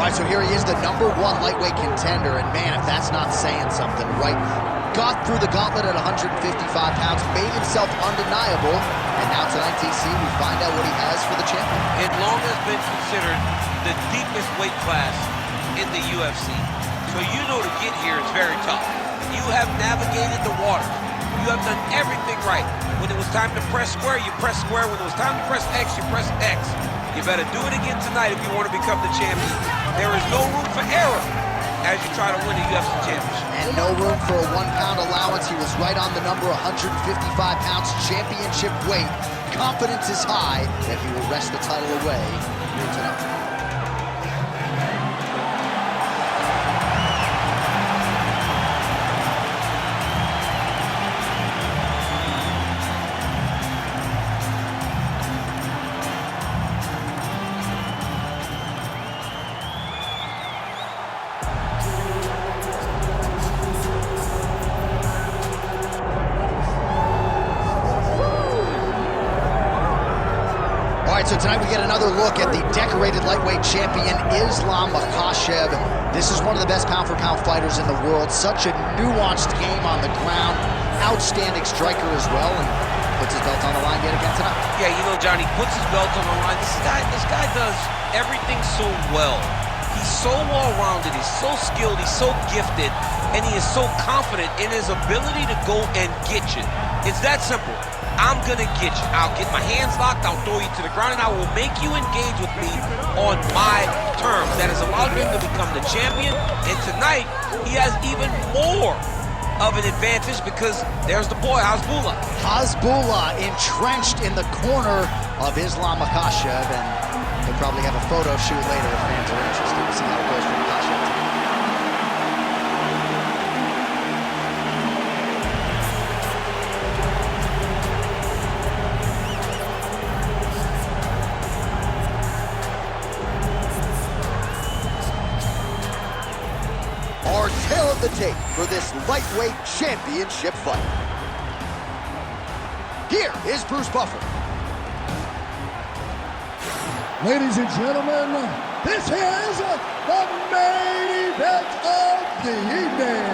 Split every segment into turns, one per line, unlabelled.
All right, so here he is, the #1 lightweight contender, and man, if that's not saying something, right? Got through the gauntlet at 155 pounds, made himself undeniable, and now tonight, DC, we find out what he has for the champion.
It long has been considered the deepest weight class in the UFC. So you know to get here is very tough. You have navigated the water. You have done everything right. When it was time to press square, you press square. When it was time to press X, you press X. You better do it again tonight if you want to become the champion. There is no room for error as you try to win a UFC championship.
And no room for a 1-pound allowance. He was right on the number, 155 pounds, championship weight. Confidence is high that he will wrest the title away here tonight. So tonight we get another look at the decorated lightweight champion, Islam Makhachev. This is one of the best pound-for-pound fighters in the world. Such a nuanced game on the ground. Outstanding striker as well, and puts his belt on the line yet again tonight.
Yeah, you know, Johnny, puts his belt on the line. This guy does everything so well. He's so well-rounded, he's so skilled, he's so gifted, and he is so confident in his ability to go and get you. It's that simple. I'm gonna get you. I'll get my hands locked, I'll throw you to the ground, and I will make you engage with me on my terms. That has allowed him to become the champion, and tonight, he has even more of an advantage because there's the boy, Hasbullah.
Hasbullah entrenched in the corner of Islam Makhachev, and he'll probably have a photo shoot later if fans are interested to see how it goes for Makhachev tonight. Our tale of the tape for this lightweight championship fight. Here is Bruce Buffer.
Ladies and gentlemen, this is the main event of the evening.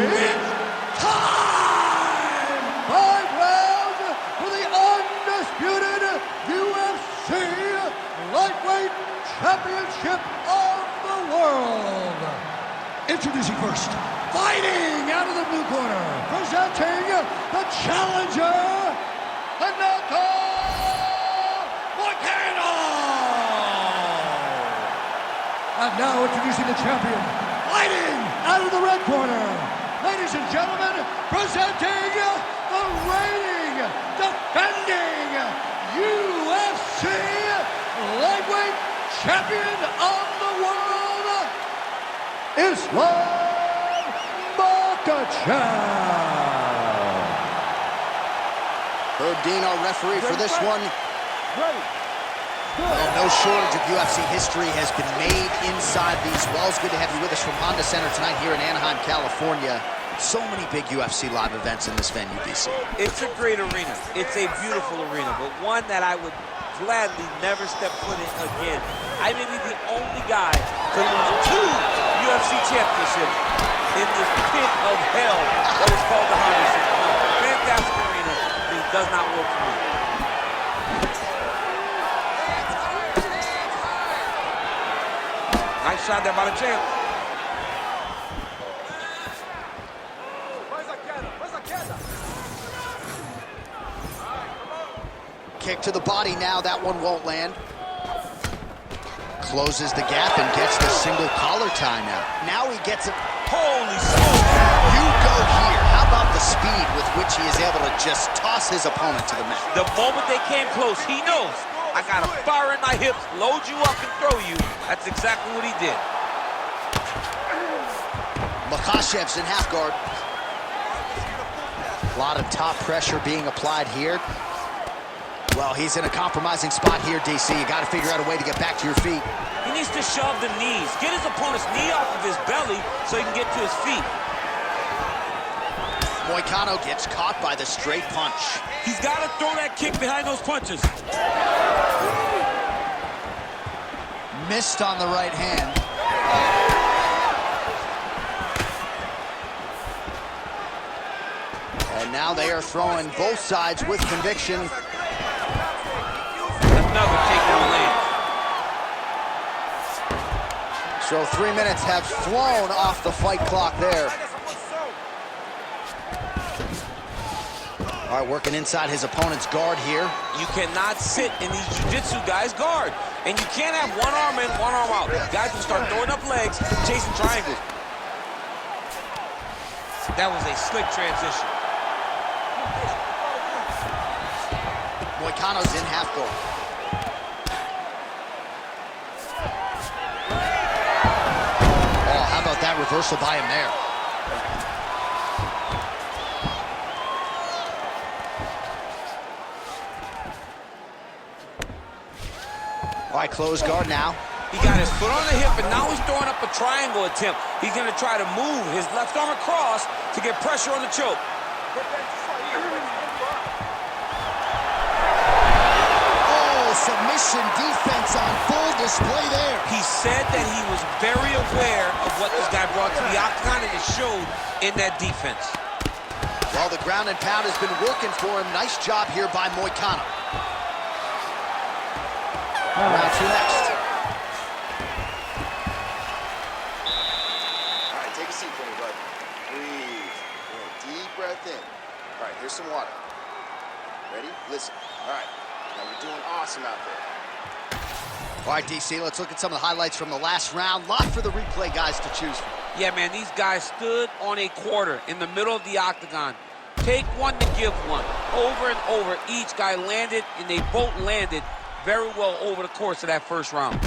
It's time! 5 rounds for the undisputed UFC Lightweight Championship of the world. Introducing first, fighting out of the blue corner, presenting the challenger, Renato Moicano. And now introducing the champion, fighting out of the red corner, ladies and gentlemen, presenting the reigning, defending UFC lightweight champion of the world, Islam Makhachev.
Herb Dean, our referee for this one. Well, no shortage of UFC history has been made inside these walls. Good to have you with us from Honda Center tonight here in Anaheim, California. So many big UFC live events in this venue, DC.
It's a great arena. It's a beautiful arena, but one that I would gladly never step foot in again. I may be the only guy to lose 2 UFC championships in this pit of hell that is called the Honda Center. Fantastic arena, but it does not work for me. Nice shot there by the champ.
Kick to the body now, that one won't land. Closes the gap and gets the single collar tie now. Now he gets it.
Holy smokes!
You go here. How about the speed with which he is able to just toss his opponent to the mat?
The moment they came close, he knows. I got a fire in my hips, load you up and throw you. That's exactly what he did.
Makhachev's in half guard. A lot of top pressure being applied here. Well, he's in a compromising spot here, DC. You got to figure out a way to get back to your feet.
He needs to shove the knees. Get his opponent's knee off of his belly so he can get to his feet.
Moicano gets caught by the straight punch.
He's got to throw that kick behind those punches.
Missed on the right hand. And now they are throwing both sides with conviction.
Another takedown land.
So 3 minutes have flown off the fight clock there. All right, working inside his opponent's guard here.
You cannot sit in these jiu-jitsu guys' guard. And you can't have one arm in, one arm out. Guys will start throwing up legs, chasing triangles. That was a slick transition.
Moicano's in half guard. Oh, how about that reversal by him there? All right, close guard now.
He got his foot on the hip, and now he's throwing up a triangle attempt. He's going to try to move his left arm across to get pressure on the choke.
Oh, submission defense on full display there.
He said that he was very aware of what this guy brought to the octagon, and it showed in that defense.
Well, the ground and pound has been working for him. Nice job here by Moicano. Round two next.
All right, take a seat for me, bud. Breathe. Deep breath in. All right, here's some water. Ready? Listen. All right. Now you're doing awesome out there.
All right, DC, let's look at some of the highlights from the last round. Lot for the replay guys to choose from.
Yeah, man, these guys stood on a quarter in the middle of the octagon. Take one to give one. Over and over, each guy landed, and they both landed very well over the course of that first round.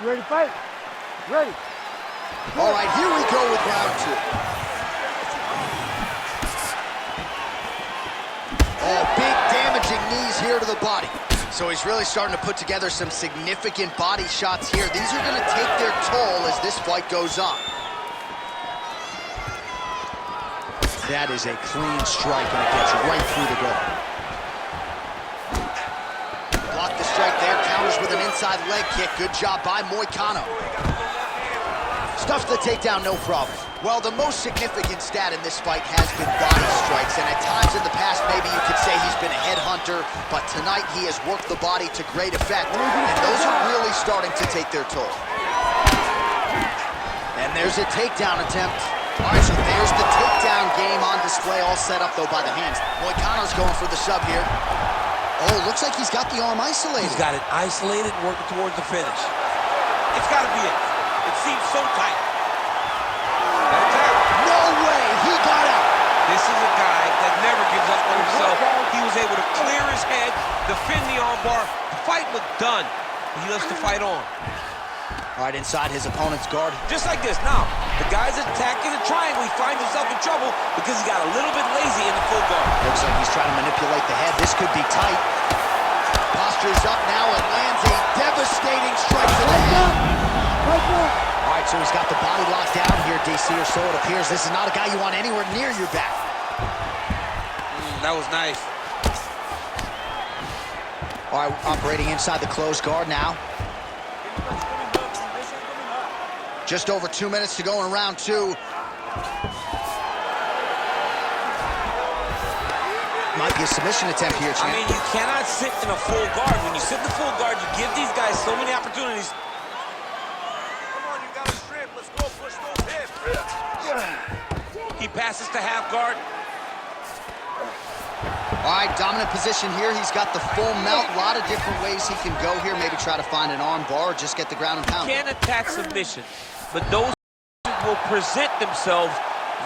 You ready to fight? Ready.
All right, here we go with round two. Oh, big damaging knees here to the body. So he's really starting to put together some significant body shots here. These are going to take their toll as this fight goes on. That is a clean strike, and it gets right through the guard. Block the strike there, counters with an inside leg kick. Good job by Moicano. Stuffs the takedown, no problem. Well, the most significant stat in this fight has been body strikes, and at times in the past, maybe you could say he's been a headhunter, but tonight he has worked the body to great effect, and those are really starting to take their toll. And there's a takedown attempt. All right, so there's the takedown game on display, all set up, though, by the hands. Moicano's going for the sub here. Oh, looks like he's got the arm isolated.
He's got it isolated, working towards the finish. It's got to be it. It seems so tight.
No way, he got out.
This is a guy that never gives up on himself. He was able to clear his head, defend the armbar. The fight looked done. He lets the fight on.
All right, inside his opponent's guard.
Just like this. Now, the guy's attacking the triangle. He finds himself in trouble because he got a little bit lazy in the full guard.
Looks like he's trying to manipulate the head. This could be tight. Posture's up now and lands a devastating strike to the head. All right, so he's got the body locked down here, DC, or so it appears. This is not a guy you want anywhere near your back.
That was nice.
All right, operating inside the closed guard now. Just over 2 minutes to go in round two. Might be a submission attempt here, champ.
I mean, you cannot sit in a full guard. When you sit in the full guard, you give these guys so many opportunities.
Come on, you got a strip. Let's go push those hips.
He passes to half guard.
All right, dominant position here. He's got the full mount. A lot of different ways he can go here. Maybe try to find an arm bar or just get the ground and pound.
Can't attack submission, but those will present themselves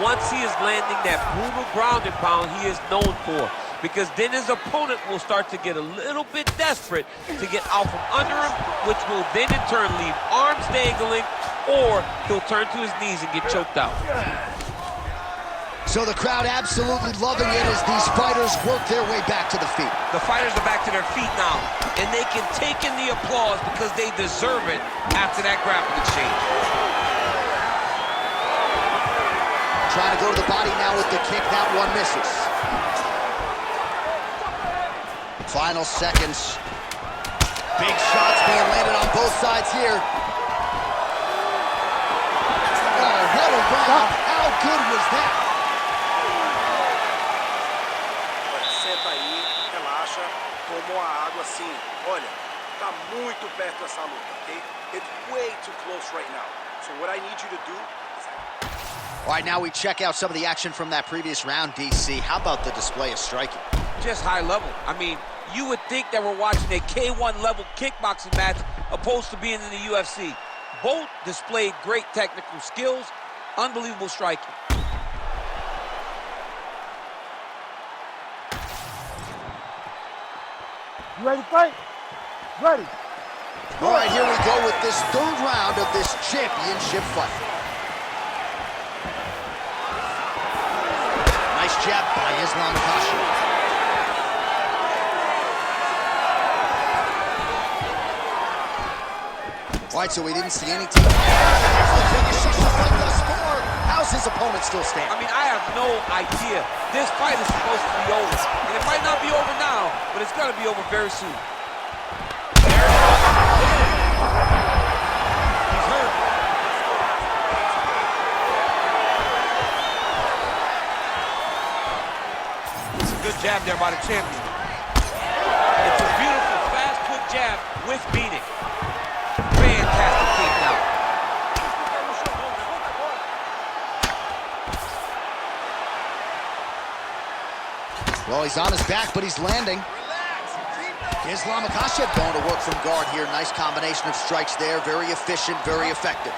once he is landing that brutal ground and pound he is known for. Because then his opponent will start to get a little bit desperate to get out from under him, which will then in turn leave arms dangling, or he'll turn to his knees and get choked out.
So the crowd absolutely loving it as these fighters work their way back to the feet.
The fighters are back to their feet now, and they can take in the applause because they deserve it after that grappling exchange.
Trying to go to the body now with the kick. That one misses. Final seconds. Big shots being landed on both sides here. Oh, what a round. How good was that?
Senta aí, relaxa, tomou a água assim. Olha, tá muito perto dessa luta, okay? It's way too close right now. So what I need you to do is...
All right, now we check out some of the action from that previous round, DC. How about the display of striking?
Just high level. I mean, you would think that we're watching a K1 level kickboxing match opposed to being in the UFC. Both displayed great technical skills, unbelievable striking.
You ready to fight? Ready.
All right, here we go with this third round of this championship fight. Nice jab by Islam Makhachev. All right, so we didn't see any team. How's his opponent still standing?
I mean, I have no idea. This fight is supposed to be over. And it might not be over now, but it's going to be over very soon. There it is. He's hurt. It's a good jab there by the champion. It's a beautiful, fast-hook jab with meaning. Fantastic takedown.
Well, he's on his back, but he's landing. Islam Makhachev going to work from guard here. Nice combination of strikes there. Very efficient, very effective.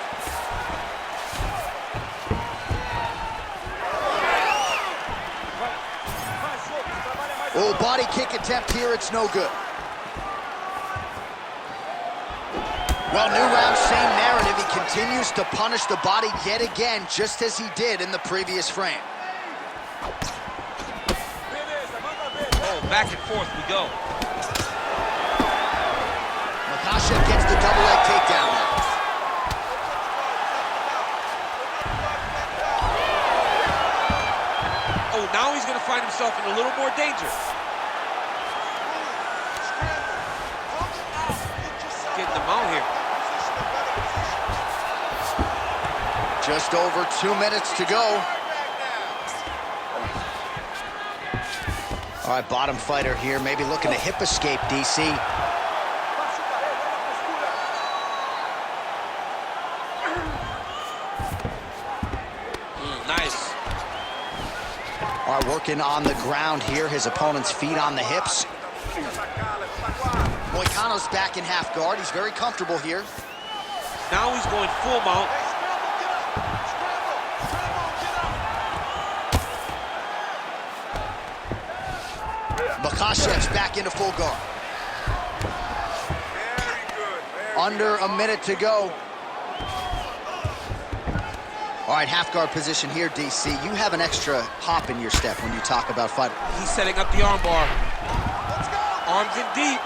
Oh, body kick attempt here. It's no good. Well, new round, same narrative. He continues to punish the body yet again, just as he did in the previous frame.
Oh, back and forth we go.
Makhachev gets the double leg takedown now.
Oh, now he's going to find himself in a little more danger. Getting them out here.
Just over 2 minutes to go. All right, bottom fighter here, maybe looking to hip escape, DC.
Nice.
All right, working on the ground here. His opponent's feet on the hips. Moicano's back in half guard. He's very comfortable here.
Now he's going full mount.
Makhachev's back into full guard. Under a minute to go. All right, half guard position here, DC. You have an extra hop in your step when you talk about fighting.
He's setting up the arm bar. Arms in deep.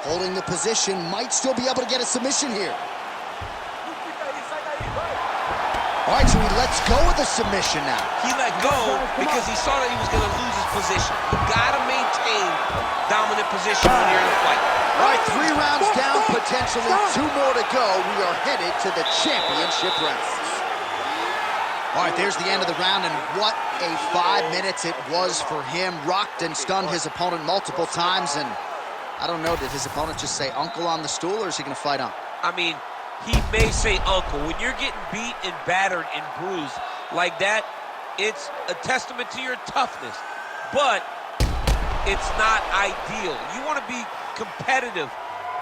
Holding the position, might still be able to get a submission here. All right, so he lets go of the submission now.
He let go because he saw that he was going to lose his position. You got to maintain dominant position when you're in a fight.
All right, 3 rounds down, potentially 2 more to go. We are headed to the championship rounds. All right, there's the end of the round, and what a 5 minutes it was for him. Rocked and stunned his opponent multiple times, and I don't know, did his opponent just say uncle on the stool, or is he going to fight on?
I mean, he may say uncle. When you're getting beat and battered and bruised like that, it's a testament to your toughness. But it's not ideal. You want to be competitive.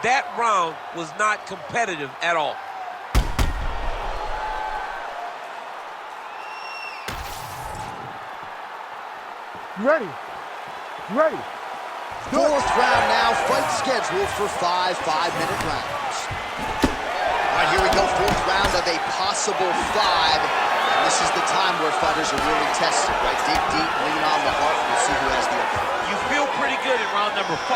That round was not competitive at all.
You ready? You ready?
Fourth round now, fight scheduled for 5 5-minute rounds. All right, here we go, fourth round of a possible 5. And this is the time where fighters are really tested, right? Dig deep, lean on the heart, we'll see who has the upper.
You feel pretty good in round number 5.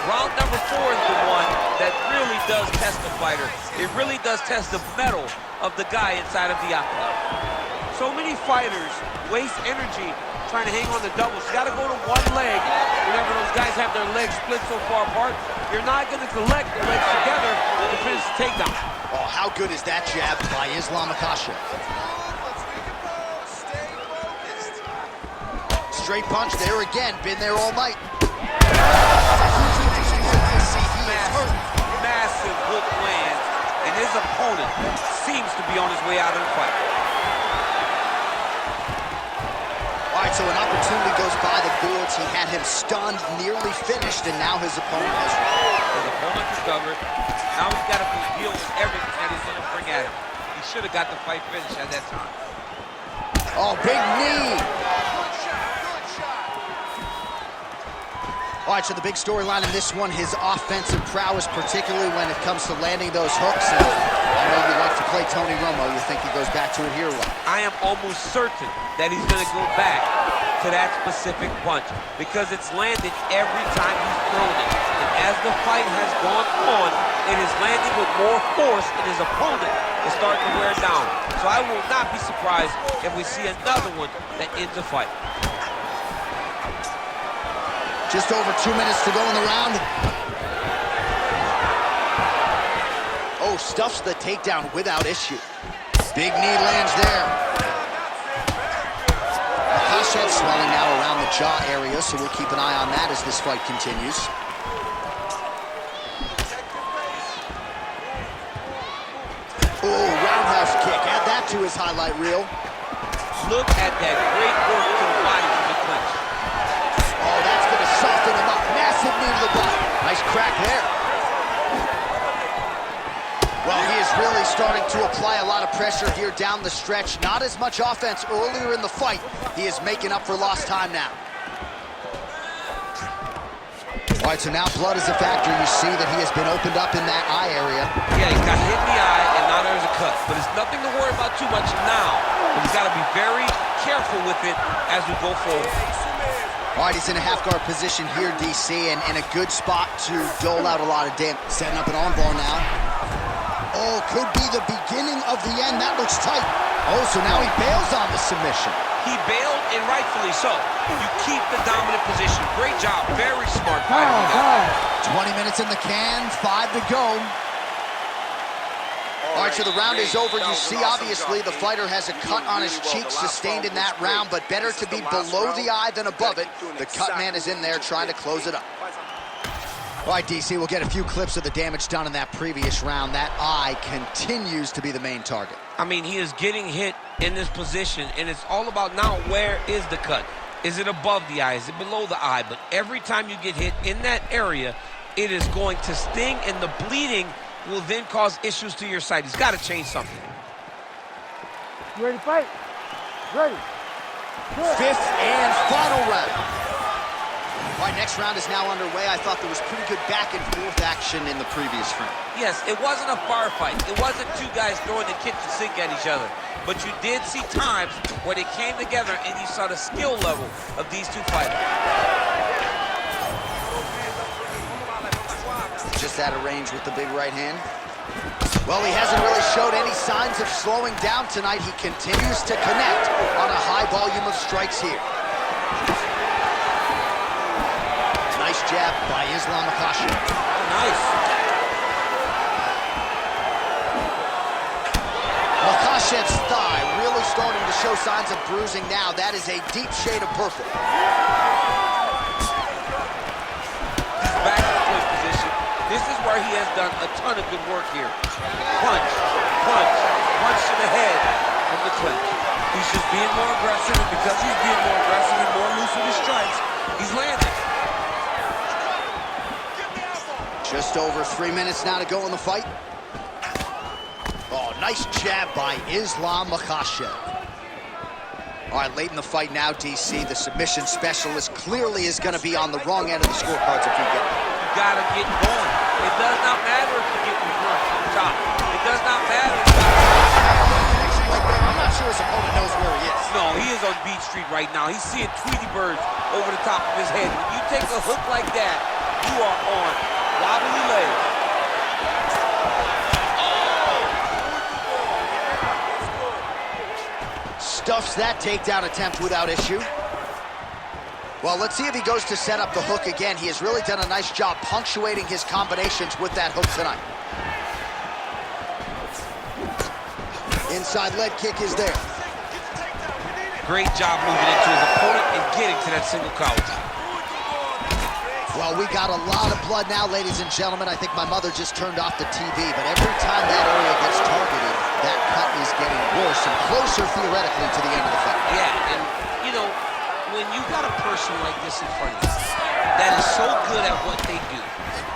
Round number 4 is the one that really does test the fighter. It really does test the mettle of the guy inside of the octagon. So many fighters waste energy trying to hang on the doubles. You got to go to one leg. Whenever those guys have their legs split so far apart, you're not going to collect the legs together to finish the takedown.
Oh, how good is that jab by Islam Makhachev? Straight punch there again, been there all night.
Massive hook lands, and his opponent seems to be on his way out of the fight.
All right, so an opportunity goes by the boards. He had him stunned, nearly finished, and now his opponent has
His opponent recovered. Now he's got to deal with everything that he's going to bring at him. He should have got the fight finished at that time.
Oh, big knee. All right, so the big storyline in this one, his offensive prowess, particularly when it comes to landing those hooks. And I know you like to play Tony Romo. You think he goes back to it here? What?
I am almost certain that he's going to go back to that specific punch because it's landed every time he's thrown it. And as the fight has gone on, it is landing with more force, and his opponent is starting to wear down. So I will not be surprised if we see another one that ends the fight.
Just over 2 minutes to go in the round. Oh, stuffs the takedown without issue. Big knee lands there. Makhachev swelling now around the jaw area, so we'll keep an eye on that as this fight continues. Oh, roundhouse kick. Add that to his highlight reel.
Look at that great work to the body from the clinch.
Oh, that's going to soften him up. Massive knee to the body. Nice crack there. Well, he is really starting to apply a lot of pressure here down the stretch. Not as much offense earlier in the fight. He is making up for lost time now. All right, so now blood is a factor. You see that he has been opened up in that eye area.
Yeah, he got hit in the eye, and now there's a cut. But it's nothing to worry about too much now. But he's got to be very careful with it as we go forward.
All right, he's in a half-guard position here, DC, and in a good spot to dole out a lot of damage. Setting up an armbar now. Oh, could be the beginning of the end. That looks tight. Oh, so now he bails on the submission.
He bailed, and rightfully so. You keep the dominant position. Great job. Very smart.
20 minutes in the can, 5 to go. All right, so the round is over. You see, obviously, the fighter has a cut on his cheek sustained in that round, but better to be below the eye than above it. The cut man is in there trying to close it up. All right, DC, we'll get a few clips of the damage done in that previous round. That eye continues to be the main target.
I mean, he is getting hit in this position, and it's all about now where is the cut? Is it above the eye? Is it below the eye? But every time you get hit in that area, it is going to sting, and the bleeding will then cause issues to your sight. He's got to change something.
You ready to fight? Ready. Good.
Fifth and final round. All right, next round is now underway. I thought there was pretty good back-and-forth action in the previous round.
Yes, it wasn't a bar fight. It wasn't two guys throwing the kitchen sink at each other. But you did see times where they came together and you saw the skill level of these two fighters.
Just out of range with the big right hand. Well, he hasn't really showed any signs of slowing down tonight. He continues to connect on a high volume of strikes here. Nice jab by Islam Makhachev.
Nice.
Makhachev's thigh really starting to show signs of bruising now. That is a deep shade of purple.
He's back in the clinch position. This is where he has done a ton of good work here. Punch, punch, punch to the head from the clinch. He's just being more aggressive, and because he's being more aggressive and more loose with his strikes, he's landing.
Just over 3 minutes now to go in the fight. Oh, nice jab by Islam Makhachev. All right, late in the fight now, DC, the submission specialist clearly is going to be on the wrong end of the scorecards if you get it.
You got to get going. It does not matter if you get in front, top. It does not matter.
I'm not sure his opponent knows where he is.
No, he is on Beach Street right now. He's seeing Tweety birds over the top of his head. When you take a hook like that, you are on wobbly legs.
Stuffs that takedown attempt without issue. Well, let's see if he goes to set up the hook again. He has really done a nice job punctuating his combinations with that hook tonight. Inside leg kick is there.
Great job moving into his opponent and getting to that single collar.
Well, we got a lot of blood now, ladies and gentlemen. I think my mother just turned off the TV, but every time that area gets targeted, that cut is getting worse and closer, theoretically, to the end of the fight.
Yeah, and, you know, when you got a person like this in front of you that is so good at what they do,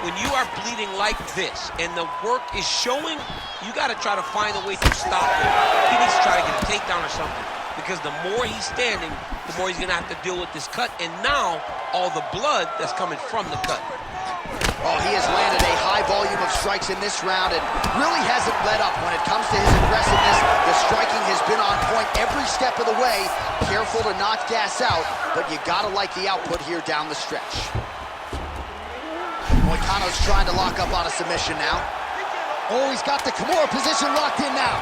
when you are bleeding like this and the work is showing, you got to try to find a way to stop him. He needs to try to get a takedown or something, because the more he's standing, the more he's going to have to deal with this cut, and now all the blood that's coming from the cut.
Oh, he has landed a high volume of strikes in this round and really hasn't let up when it comes to his aggressiveness. The striking has been on point every step of the way. Careful to not gas out, but you gotta like the output here down the stretch. Moicano's trying to lock up on a submission now. Oh, he's got the Kimura position locked in now.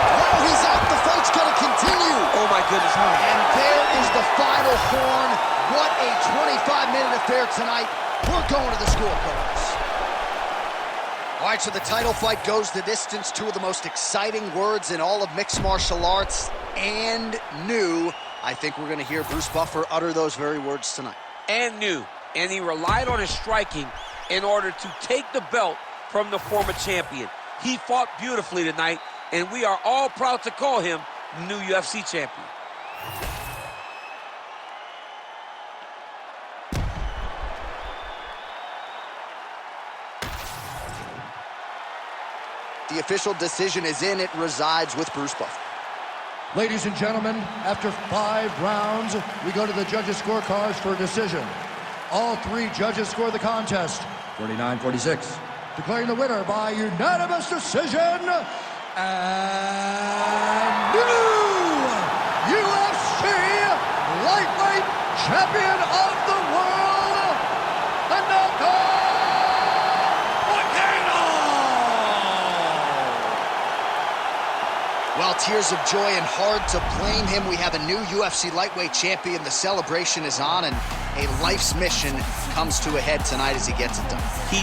Oh, he's out. The fight's gonna continue.
Oh my goodness.
And there is the final horn. What a 25-minute affair tonight. We're going to the scorecards. All right, so the title fight goes the distance. Two of the most exciting words in all of mixed martial arts, and new. I think we're going to hear Bruce Buffer utter those very words tonight.
And new. And he relied on his striking in order to take the belt from the former champion. He fought beautifully tonight, and we are all proud to call him new UFC champion.
The official decision is in. It resides with Bruce Buffer.
Ladies and gentlemen, after 5 rounds, we go to the judges' scorecards for a decision. All 3 judges score the contest 49-46. Declaring the winner by unanimous decision, and new UFC lightweight champion of the world, Renato Moicano!
Well, tears of joy and hard to blame him. We have a new UFC lightweight champion. The celebration is on, and a life's mission comes to a head tonight as he gets it done.
He